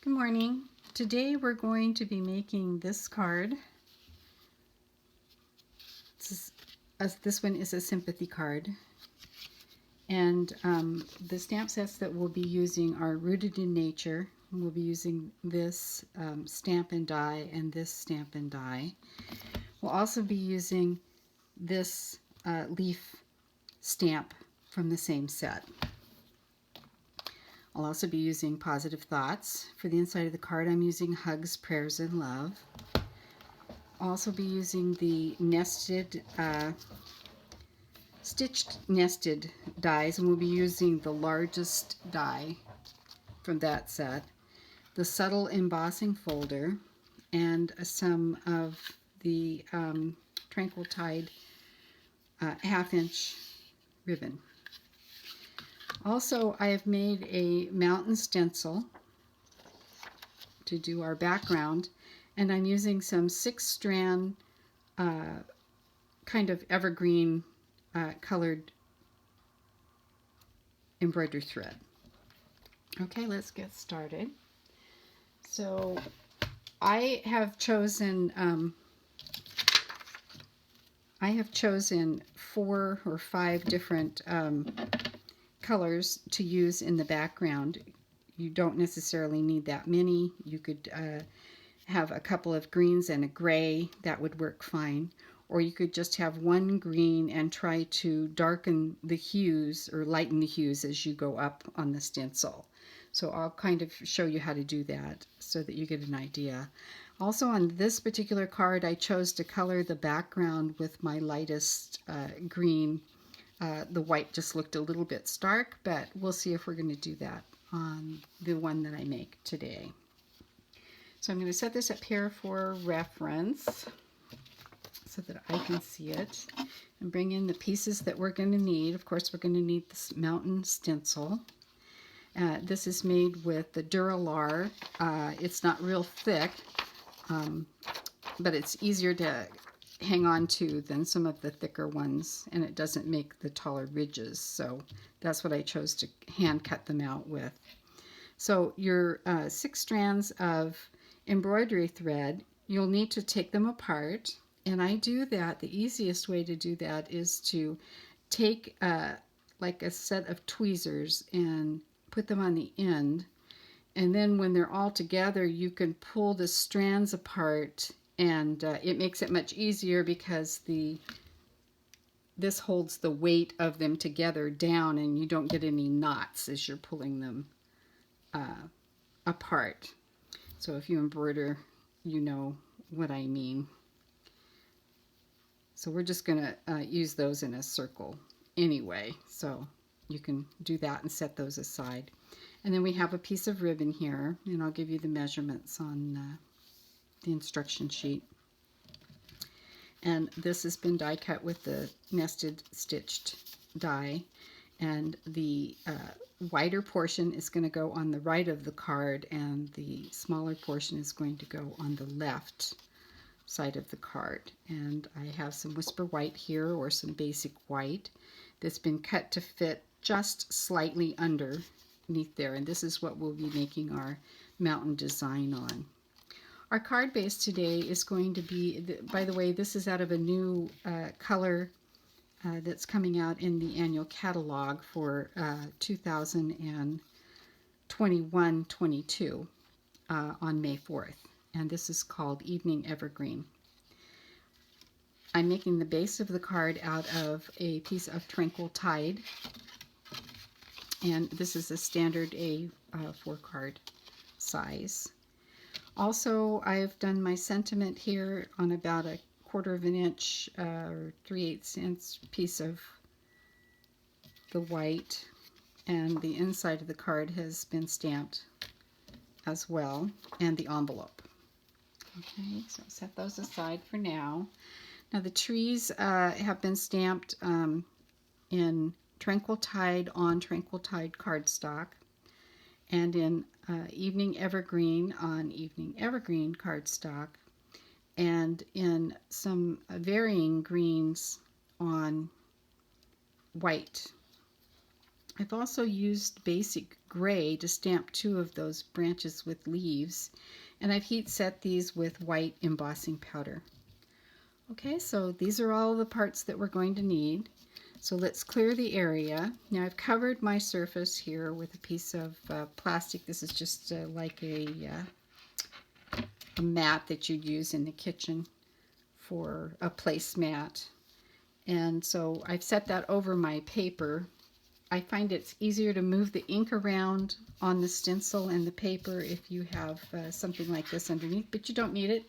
Good morning. Today we're going to be making this card. This one is a sympathy card. And the stamp sets that we'll be using are Rooted in Nature. We'll be using this stamp and die and this stamp and die. We'll also be using this leaf stamp from the same set. I'll also be using Positive Thoughts. For the inside of the card, I'm using Hugs, Prayers, and Love. I'll also be using the stitched nested dies, and we'll be using the largest die from that set, the subtle embossing folder, and some of the Tranquil Tide 1/2 inch ribbon. Also, I have made a mountain stencil to do our background, and I'm using some 6-strand kind of evergreen colored embroidery thread. Okay, let's get started. So I have chosen 4 or 5 different colors to use in the background. You don't necessarily need that many. You could have a couple of greens and a gray. That would work fine. Or you could just have one green and try to darken the hues or lighten the hues as you go up on the stencil. So I'll kind of show you how to do that so that you get an idea. Also on this particular card, I chose to color the background with my lightest green. The white just looked a little bit stark, but we'll see if we're going to do that on the one that I make today. So I'm going to set this up here for reference so that I can see it, and bring in the pieces that we're going to need. Of course, we're going to need this mountain stencil. This is made with the Duralar. It's not real thick, but it's easier to hang on to than some of the thicker ones, and it doesn't make the taller ridges, so that's what I chose to hand cut them out with. So your 6 strands of embroidery thread, you'll need to take them apart, and I do that. The easiest way to do that is to take like a set of tweezers and put them on the end, and then when they're all together you can pull the strands apart, and it makes it much easier because this holds the weight of them together down, and you don't get any knots as you're pulling them apart. So if you embroider, you know what I mean. So we're just going to use those in a circle anyway, so you can do that and set those aside. And then we have a piece of ribbon here, and I'll give you the measurements on the instruction sheet. And this has been die cut with the nested stitched die, and the wider portion is going to go on the right of the card, and the smaller portion is going to go on the left side of the card. And I have some Whisper White here, or some basic white, that's been cut to fit just slightly underneath there, and this is what we'll be making our mountain design on. Our card base today is going to be, by the way, this is out of a new color that's coming out in the annual catalog for 2021-22 on May 4th. And this is called Evening Evergreen. I'm making the base of the card out of a piece of Tranquil Tide. And this is a standard A4 card size. Also, I've done my sentiment here on about a 1/4 inch or 3/8 inch piece of the white, and the inside of the card has been stamped as well, and the envelope. Okay, so set those aside for now. Now the trees have been stamped in Tranquil Tide on Tranquil Tide cardstock, and in Evening Evergreen on Evening Evergreen cardstock, and in some varying greens on white. I've also used basic gray to stamp 2 of those branches with leaves, and I've heat set these with white embossing powder. Okay, so these are all the parts that we're going to need. So let's clear the area. Now I've covered my surface here with a piece of plastic. This is just like a mat that you'd use in the kitchen for a placemat. And so I've set that over my paper. I find it's easier to move the ink around on the stencil and the paper if you have something like this underneath, but you don't need it.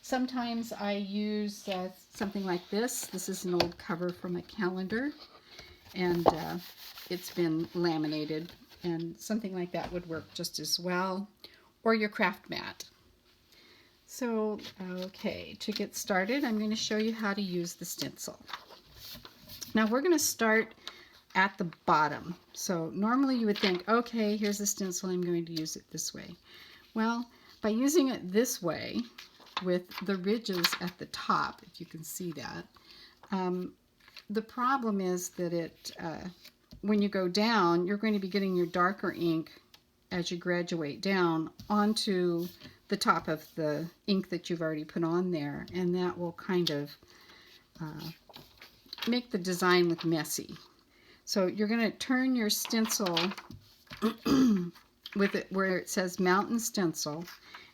Sometimes I use something like this. This is an old cover from a calendar, and it's been laminated, and something like that would work just as well, or your craft mat. So, okay, to get started, I'm going to show you how to use the stencil. Now we're going to start at the bottom. So normally you would think, okay, here's the stencil, I'm going to use it this way. Well, by using it this way, with the ridges at the top, if you can see that, the problem is that it, when you go down, you're going to be getting your darker ink as you graduate down onto the top of the ink that you've already put on there, and that will kind of make the design look messy. So you're going to turn your stencil with it where it says Mountain Stencil,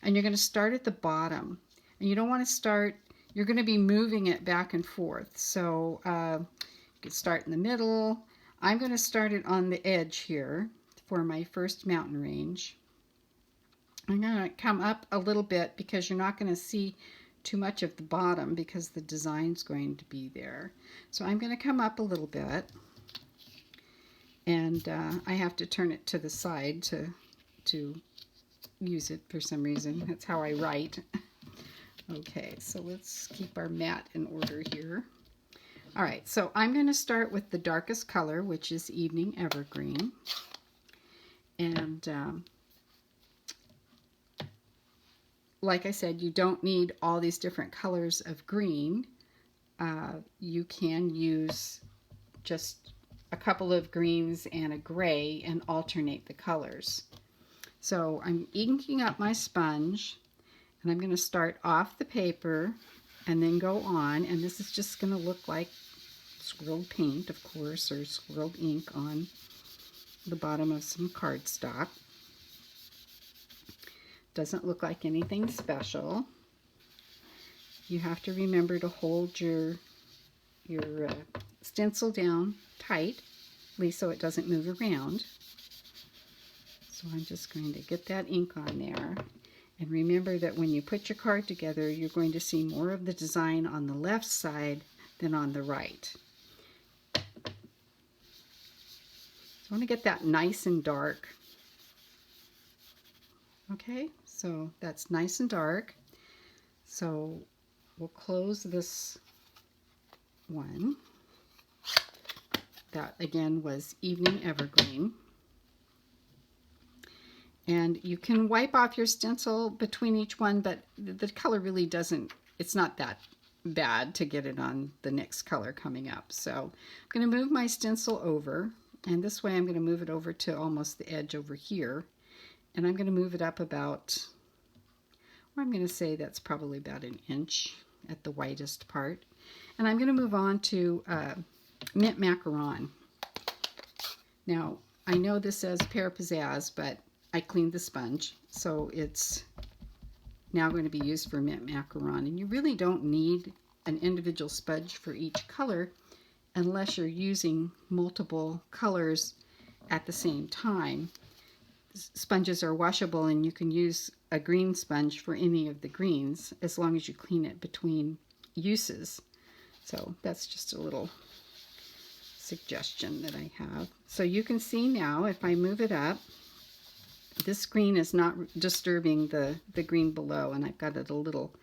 and you're going to start at the bottom. And you don't want to start, you're going to be moving it back and forth. So you can start in the middle. I'm going to start it on the edge here for my first mountain range. I'm going to come up a little bit because you're not going to see too much of the bottom because the design's going to be there. So I'm going to come up a little bit, and I have to turn it to the side to use it for some reason. That's how I write. Okay, so let's keep our mat in order here. All right, so I'm going to start with the darkest color, which is Evening Evergreen. And like I said, you don't need all these different colors of green. You can use just a couple of greens and a gray and alternate the colors. So I'm inking up my sponge, and I'm going to start off the paper and then go on, and this is just going to look like swirled paint, of course, or swirled ink on the bottom of some cardstock. Doesn't look like anything special. You have to remember to hold your stencil down tightly so it doesn't move around. So I'm just going to get that ink on there. And remember that when you put your card together, you're going to see more of the design on the left side than on the right. So I want to get that nice and dark. Okay, so that's nice and dark. So we'll close this one. That again was Evening Evergreen. And you can wipe off your stencil between each one, but the color really doesn't, it's not that bad to get it on the next color coming up. So I'm going to move my stencil over, and this way I'm going to move it over to almost the edge over here. And I'm going to move it up about, well, I'm going to say that's probably about an inch at the whitest part. And I'm going to move on to Mint Macaron. Now, I know this says Pear Pizzazz, but I cleaned the sponge, so it's now going to be used for Mint Macaron. And you really don't need an individual sponge for each color unless you're using multiple colors at the same time. Sponges are washable, and you can use a green sponge for any of the greens as long as you clean it between uses. So that's just a little suggestion that I have. So you can see now if I move it up, this green is not disturbing the green below, and I've got it a little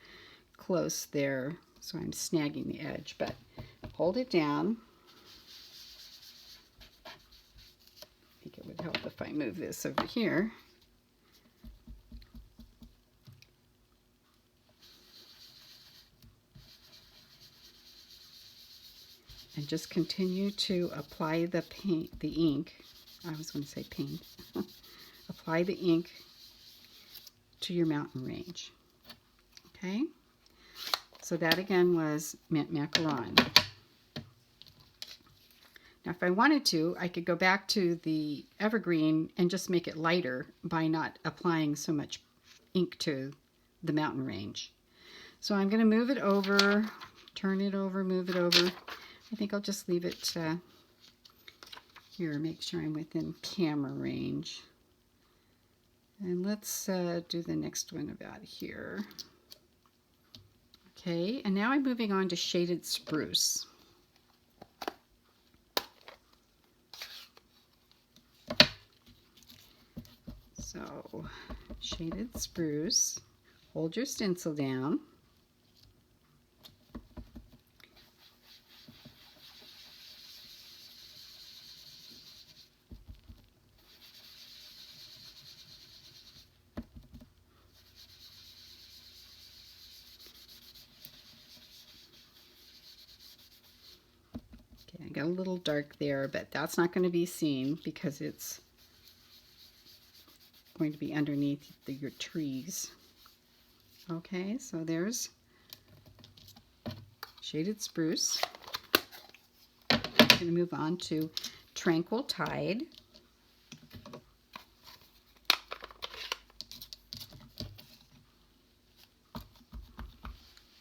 close there, so I'm snagging the edge, but hold it down. I think it would help if I move this over here. And just continue to apply the paint, the ink. I was going to say paint. apply the ink to your mountain range. Okay, so that again was mint macaron. Now if I wanted to, I could go back to the evergreen and just make it lighter by not applying so much ink to the mountain range. So I'm going to move it over, turn it over, move it over. I think I'll just leave it here, make sure I'm within camera range. And let's do the next one about here. Okay, and now I'm moving on to Shaded Spruce. So, Shaded Spruce, hold your stencil down. Okay, I got a little dark there, but that's not going to be seen because it's going to be underneath your trees. Okay, so there's Shaded Spruce. I'm going to move on to Tranquil Tide.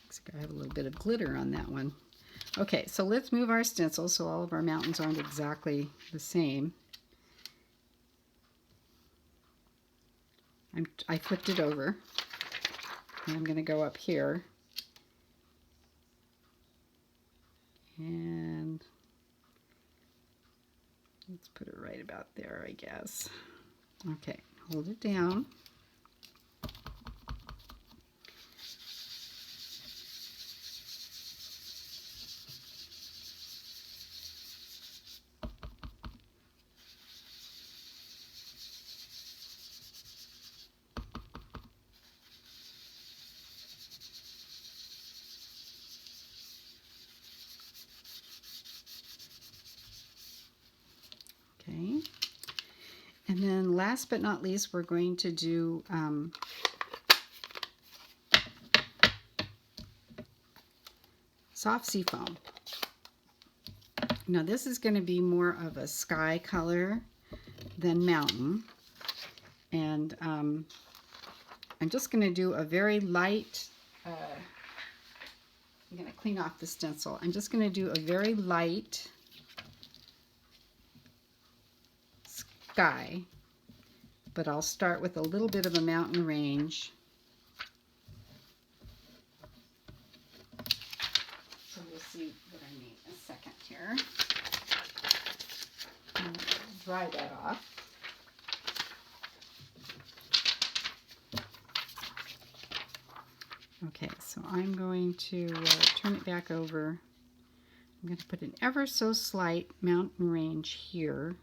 Looks like I have a little bit of glitter on that one. Okay, so let's move our stencil so all of our mountains aren't exactly the same. I flipped it over, and I'm going to go up here, and let's put it right about there, I guess. Okay, hold it down. Okay, and then last but not least, we're going to do soft seafoam. Now this is going to be more of a sky color than mountain, and I'm just going to do a very light, I'm going to clean off the stencil. I'm just going to do a very light sky, but I'll start with a little bit of a mountain range. So we'll see what I mean in a second here. Dry that off. Okay, so I'm going to turn it back over. I'm going to put an ever so slight mountain range here.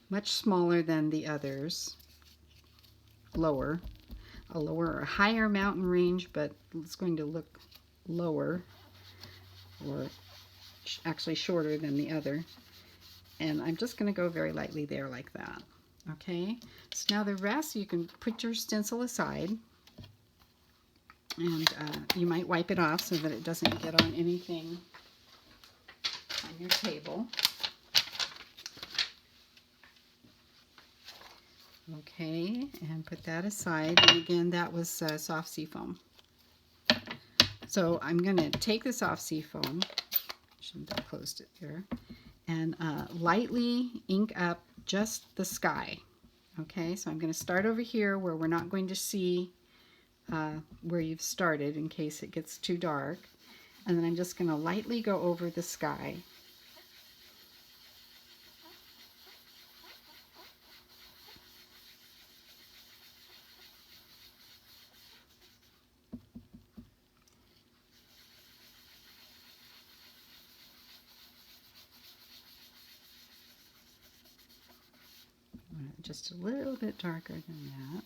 Much smaller than the others. Lower. A lower or higher mountain range, but it's going to look lower, or actually shorter than the other. And I'm just going to go very lightly there like that. Okay, so now the rest you can put your stencil aside, and you might wipe it off so that it doesn't get on anything on your table. Okay, and put that aside. And again, that was soft seafoam. So I'm going to take the soft seafoam, shouldn't have closed it there, and lightly ink up just the sky. Okay, so I'm going to start over here where we're not going to see where you've started in case it gets too dark. And then I'm just going to lightly go over the sky. Just a little bit darker than that.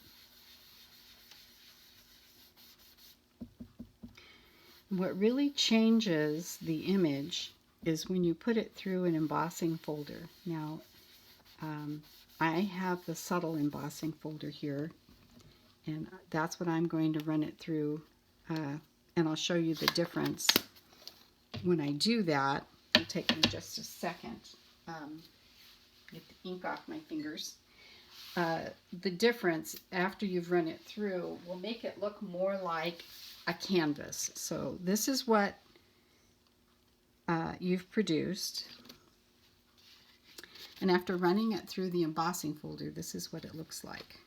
What really changes the image is when you put it through an embossing folder. Now, I have the subtle embossing folder here, and that's what I'm going to run it through, and I'll show you the difference when I do that. It'll take me just a second. Get the ink off my fingers. The difference after you've run it through will make it look more like a canvas. So this is what you've produced, and after running it through the embossing folder, this is what it looks like.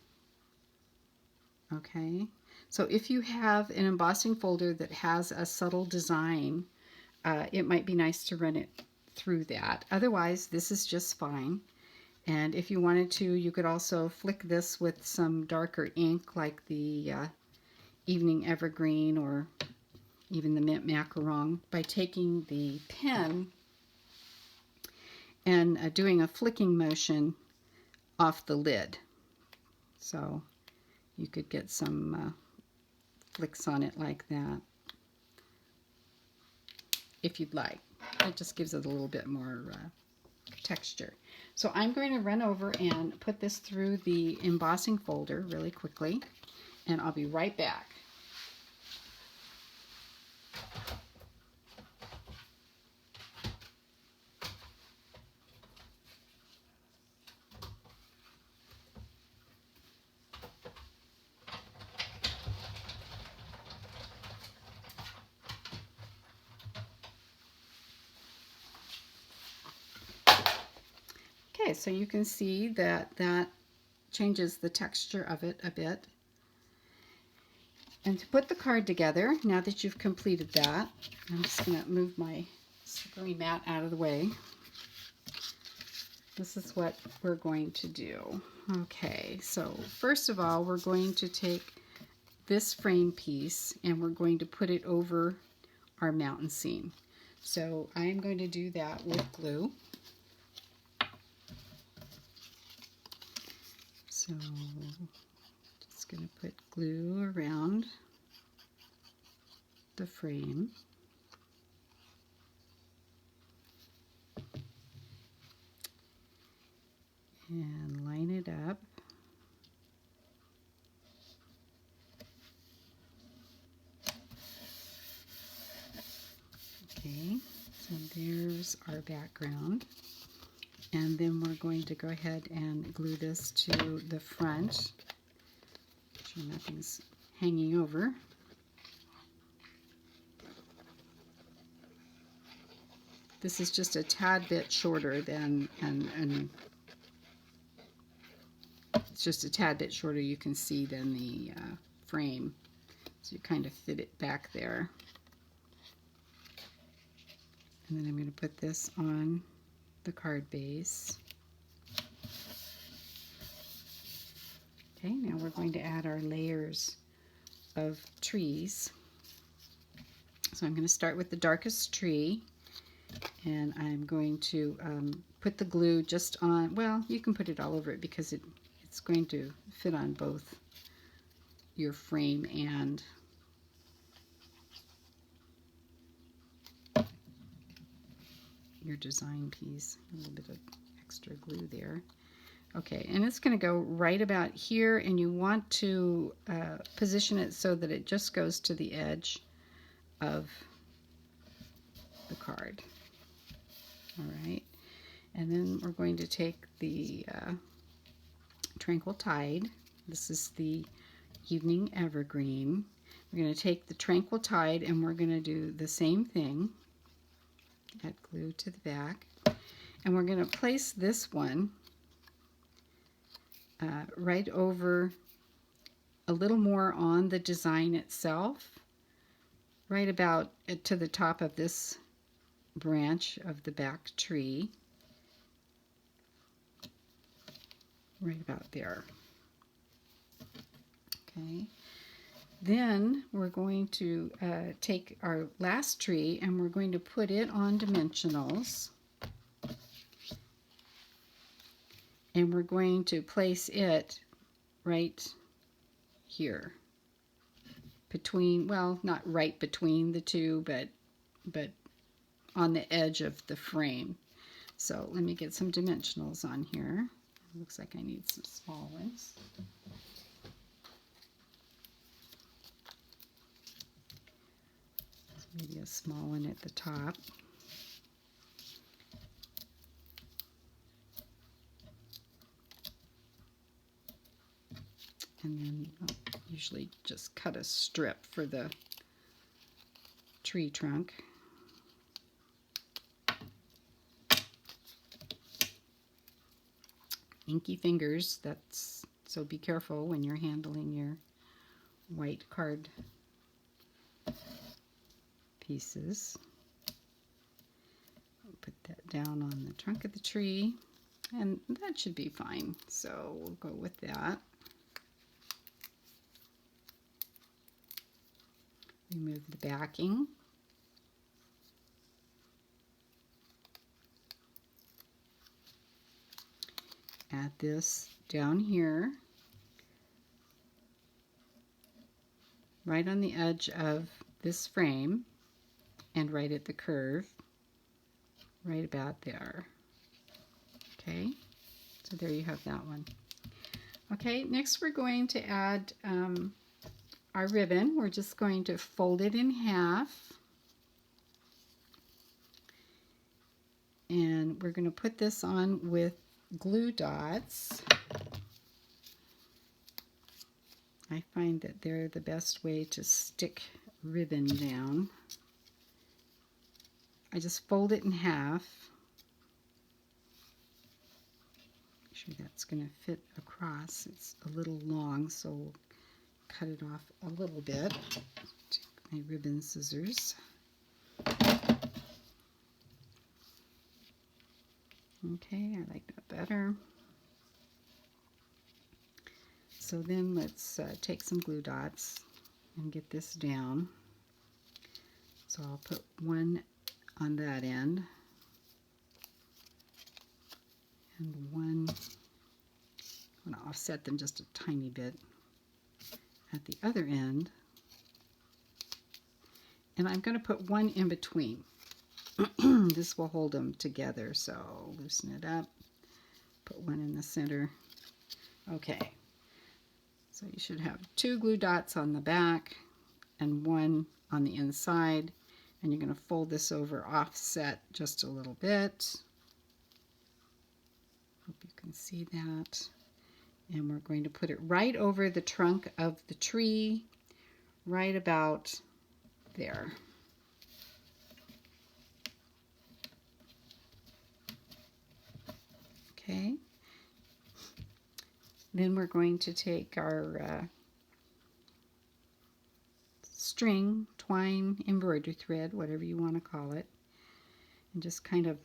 Okay, so if you have an embossing folder that has a subtle design, it might be nice to run it through that. Otherwise, this is just fine. And if you wanted to, you could also flick this with some darker ink like the Evening Evergreen or even the Mint Macaron by taking the pen and doing a flicking motion off the lid. So you could get some flicks on it like that if you'd like. It just gives it a little bit more texture. So I'm going to run over and put this through the embossing folder really quickly, and I'll be right back. Okay, so you can see that that changes the texture of it a bit. And to put the card together, now that you've completed that, I'm just going to move my slippery mat out of the way. This is what we're going to do. Okay, so first of all, we're going to take this frame piece and we're going to put it over our mountain scene. So I'm going to do that with glue. So just going to put glue around the frame. And line it up. Okay, so there's our background. And then we're going to go ahead and glue this to the front. Make sure nothing's hanging over. This is just a tad bit shorter than, and it's just a tad bit shorter, you can see, than the frame. So you kind of fit it back there. And then I'm going to put this on the card base. Okay, now we're going to add our layers of trees. So I'm going to start with the darkest tree, and I'm going to put the glue just on, well, you can put it all over it because it's going to fit on both your frame and your design piece. A little bit of extra glue there. Okay, and it's going to go right about here, and you want to position it so that it just goes to the edge of the card. All right, and then we're going to take the Tranquil Tide. This is the Evening Evergreen. We're going to take the Tranquil Tide and we're going to do the same thing. Add glue to the back, and we're going to place this one right over a little more on the design itself, right about to the top of this branch of the back tree, right about there. Okay, then we're going to take our last tree and we're going to put it on dimensionals, and we're going to place it right here between, well, not right between the two, but on the edge of the frame. So let me get some dimensionals on here. Looks like I need some small ones. Maybe a small one at the top. And then I'll usually just cut a strip for the tree trunk. Inky fingers, so be careful when you're handling your white card pieces. Put that down on the trunk of the tree, and that should be fine. So we'll go with that. Remove the backing. Add this down here, right on the edge of this frame, and right at the curve, right about there. Okay, so there you have that one. Okay, next we're going to add our ribbon. We're just going to fold it in half, and we're going to put this on with glue dots. I find that they're the best way to stick ribbon down. I just fold it in half. Make sure that's going to fit across. It's a little long, so we'll cut it off a little bit. Take my ribbon scissors. Okay, I like that better. So then let's take some glue dots and get this down. So I'll put one on that end and one, I'm going to offset them just a tiny bit at the other end, and I'm going to put one in between. This will hold them together, so loosen it up, put one in the center. Okay, so you should have 2 glue dots on the back and one on the inside, and you're going to fold this over offset just a little bit. Hope you can see that. And we're going to put it right over the trunk of the tree, right about there. Okay. Then we're going to take our string, twine, embroidery thread, whatever you want to call it, and just kind of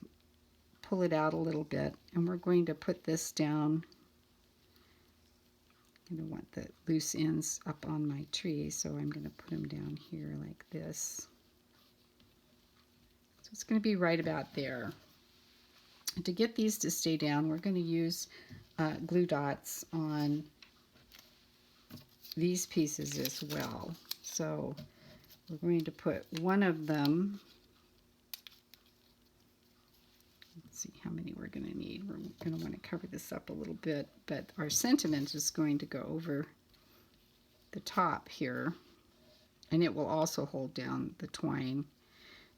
pull it out a little bit. And we're going to put this down. I don't want the loose ends up on my tree, so I'm going to put them down here like this. So it's going to be right about there. To get these to stay down, we're going to use glue dots on these pieces as well. So we're going to put one of them, let's see how many we're going to need. We're going to want to cover this up a little bit, but our sentiment is going to go over the top here, and it will also hold down the twine.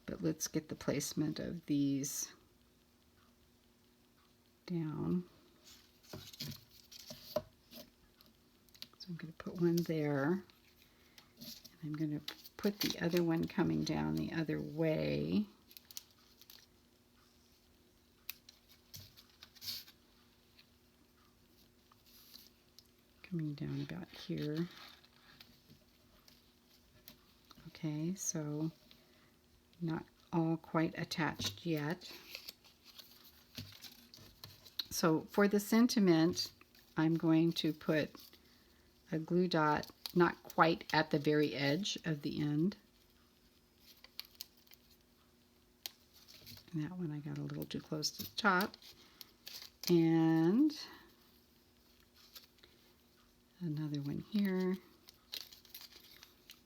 But let's get the placement of these down. So I'm going to put one there, and I'm going to put the other one coming down the other way. Coming down about here. Okay, so not all quite attached yet. So for the sentiment, I'm going to put a glue dot not quite at the very edge of the end. And that one I got a little too close to the top. And another one here.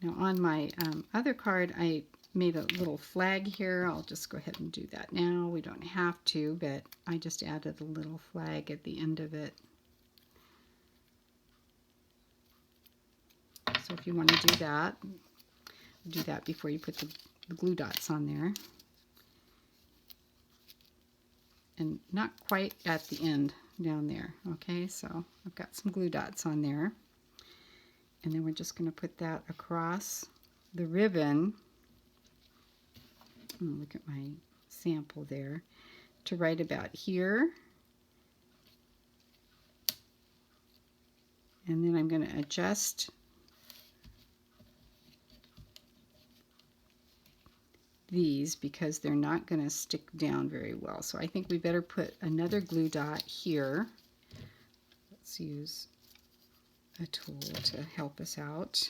Now on my other card, I made a little flag here. I'll just go ahead and do that now. We don't have to, but I just added a little flag at the end of it. So if you want to do that before you put the glue dots on there. And not quite at the end down there. Okay, so I've got some glue dots on there. And then we're just going to put that across the ribbon. Look at my sample there, to right about here. And then I'm going to adjust these because they're not going to stick down very well. So I think we better put another glue dot here. Let's use a tool to help us out.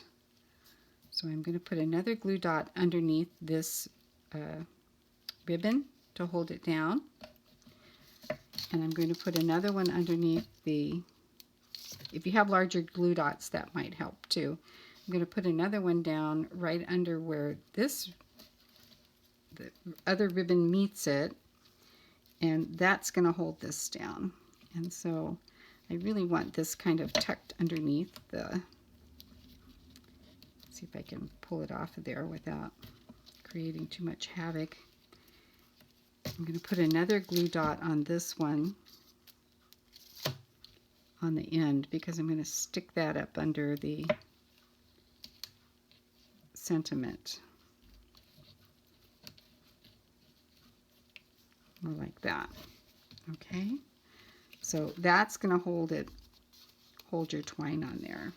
So I'm going to put another glue dot underneath this ribbon to hold it down. And I'm going to put another one underneath the, if you have larger glue dots, that might help too. I'm going to put another one down right under where the other ribbon meets it, and that's going to hold this down. And so I really want this kind of tucked underneath the, let's see if I can pull it off of there without creating too much havoc. I'm going to put another glue dot on this one on the end because I'm going to stick that up under the sentiment. More like that. Okay, so that's going to hold your twine on there.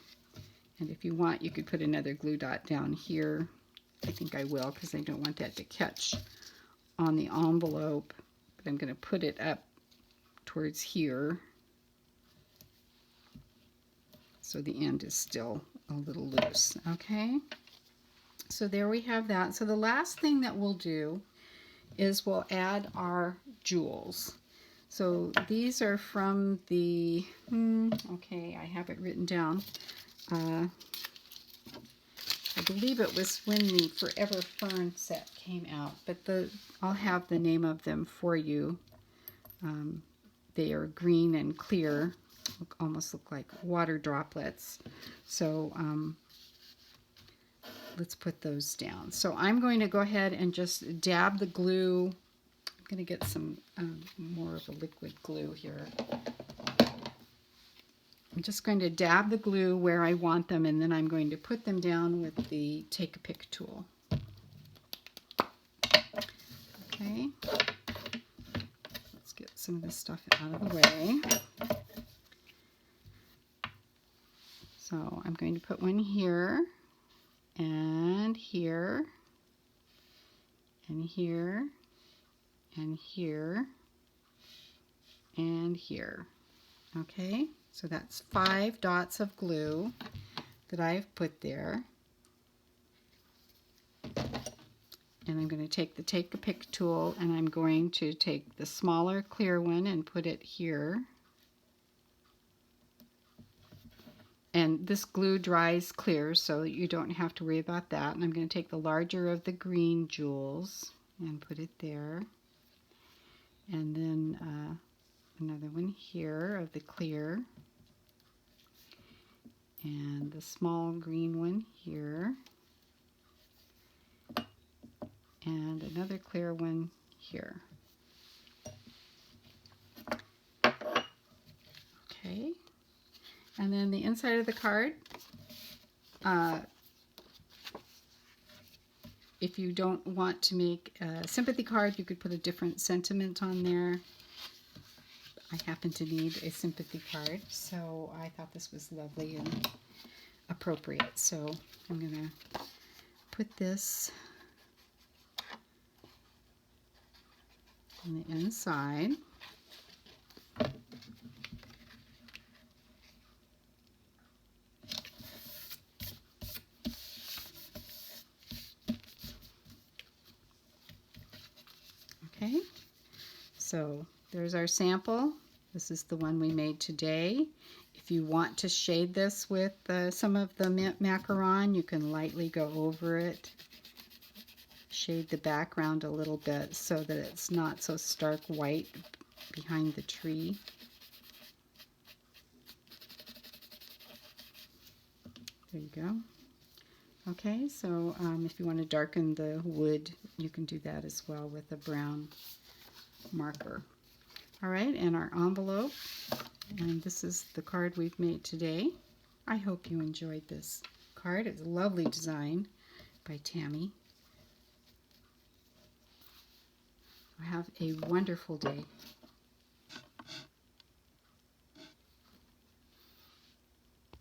And if you want, you could put another glue dot down here. I think I will because I don't want that to catch on the envelope, but I'm going to put it up towards here so the end is still a little loose. Okay, so there we have that. So the last thing that we'll do is we'll add our jewels. So these are from the, okay, I have it written down. I believe it was when the Forever Fern set came out, but I'll have the name of them for you. They are green and clear, almost look like water droplets. So let's put those down. So I'm going to go ahead and just dab the glue. I'm going to get some more of a liquid glue here. I'm just going to dab the glue where I want them, and then I'm going to put them down with the Take a Pick tool. Okay, let's get some of this stuff out of the way. So I'm going to put one here, and here, and here, and here, and here. Okay, so that's 5 dots of glue that I've put there. And I'm going to take the Take a Pick tool, and I'm going to take the smaller clear one and put it here. And this glue dries clear, so you don't have to worry about that. And I'm going to take the larger of the green jewels and put it there. And then another one here of the clear. And the small green one here. And another clear one here. Okay. And then the inside of the card, if you don't want to make a sympathy card, you could put a different sentiment on there. I happen to need a sympathy card, so I thought this was lovely and appropriate. So I'm going to put this on the inside. Okay, so there's our sample. This is the one we made today. If you want to shade this with some of the mint macaron, you can lightly go over it, shade the background a little bit so that it's not so stark white behind the tree. There you go. Okay, so if you want to darken the wood, you can do that as well with a brown marker. All right, and our envelope, and this is the card we've made today. I hope you enjoyed this card. It's a lovely design by Tammy. Have a wonderful day.